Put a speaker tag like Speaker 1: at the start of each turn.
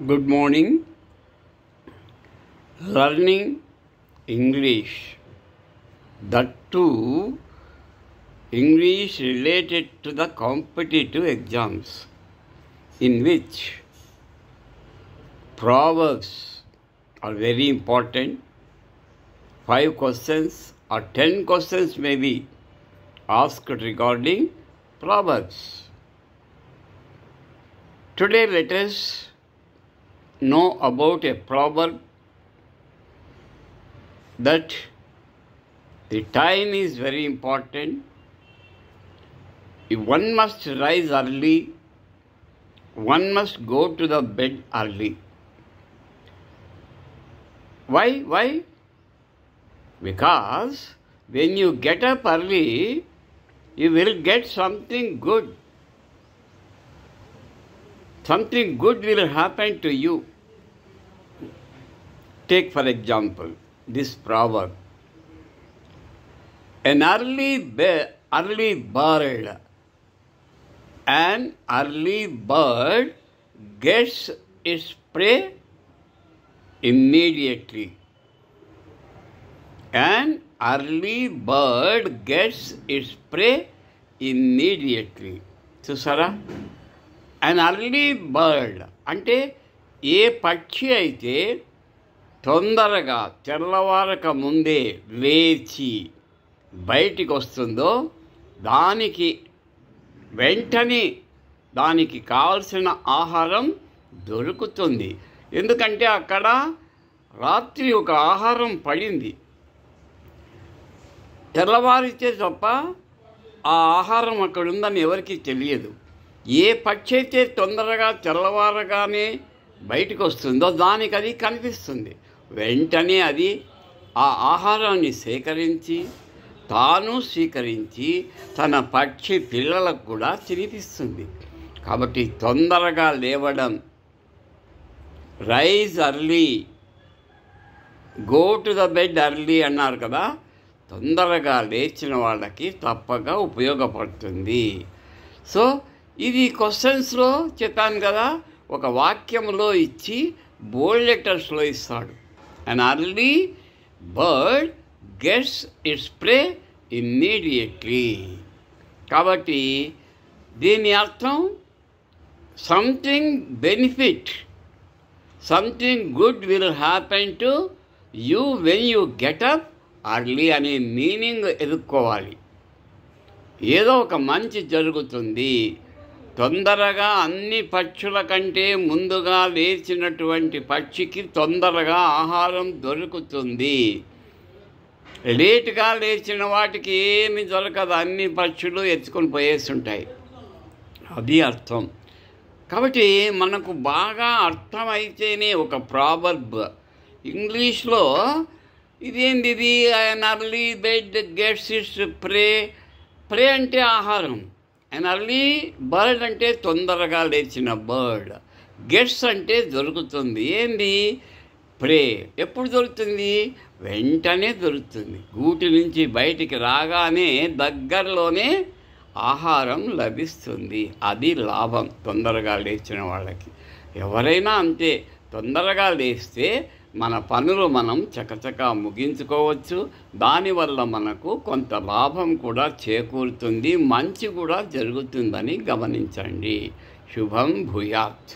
Speaker 1: Good morning. Learning English. That too, English related to the competitive exams, in which proverbs are very important. 5 questions or 10 questions may be asked regarding proverbs. Today, let us know about a proverb that the time is very important. If one must rise early, one must go to the bed early. Why? Because when you get up early, you will get something good. Something good will happen to you. Take, for example, this proverb. An early bird gets its prey immediately. An early bird gets its prey immediately. Susara? An early bird అంటే ఏ పక్షి అయితే తొందరగా తెల్లవారక ముందే లేచి బయటికి వస్తుందో దానికి వెంటనే దానికి కావలసిన ఆహారం దొరుకుతుంది. ఎందుకంటే అక్కడ రాత్రి ఒక ఆహారం పడింది. తెల్లవారితే తప్ప ఆ ఆహారం అక్కడ ఉందని ఎవరికీ తెలియదు. ఏ పక్షి అయితే తొందరగా తెల్లవారగానే బయటకు వస్తుందో దానికి అది కనిపిస్తుంది. వెంటనే అది ఆ ఆహారాన్ని సేకరించి తాను స్వీకరించి తన పక్షి పిల్లలకు కూడా తినిపిస్తుంది. కాబట్టి తొందరగా లేవడం, rise early, go to the bed early అన్నారు కదా, తొందరగా లేచిన వాళ్ళకి తప్పక ఉపయోగపడుతుంది. సో ఇది క్వశ్చన్స్లో చెప్పాను కదా, ఒక వాక్యంలో ఇచ్చి బోల్డ్ లెటర్స్లో ఇస్తాడు. అన్ ఎర్లీ బర్డ్ గెట్స్ ఇట్స్ ప్రే ఇమ్మీడియట్లీ. కాబట్టి దీని అర్థం something benefit, something good will happen to you when you getup early అనే మీనింగ్ ఎదుర్కోవాలి. ఏదో ఒక మంచి జరుగుతుంది. తొందరగా అన్ని పక్షుల కంటే ముందుగా లేచినటువంటి పక్షికి తొందరగా ఆహారం దొరుకుతుంది. లేటుగా లేచిన వాటికి ఏమి దొరకదు, అన్ని పక్షులు ఎత్తుకొని పోయేస్తుంటాయి. అది అర్థం. కాబట్టి మనకు బాగా అర్థమైతేనే ఒక ప్రావర్బ్. ఇంగ్లీష్లో ఇదేంది, an early bird gets its prey అంటే ఆహారం. అన్ ఎర్లీ బర్డ్ అంటే తొందరగా లేచిన బర్డ్. గెట్స్ అంటే దొరుకుతుంది. ఏంది? ప్రే. ఎప్పుడు దొరుకుతుంది? వెంటనే దొరుకుతుంది. గూటి నుంచి బయటికి రాగానే దగ్గరలోనే ఆహారం లభిస్తుంది. అది లాభం తొందరగా లేచిన వాళ్ళకి. ఎవరైనా అంతే, తొందరగా లేస్తే మన పనులు మనం చకచకా ముగించుకోవచ్చు. దానివల్ల మనకు కొంత లాభం కూడా చేకూరుతుంది, మంచి కూడా జరుగుతుందని గమనించండి. శుభం భూయాత్.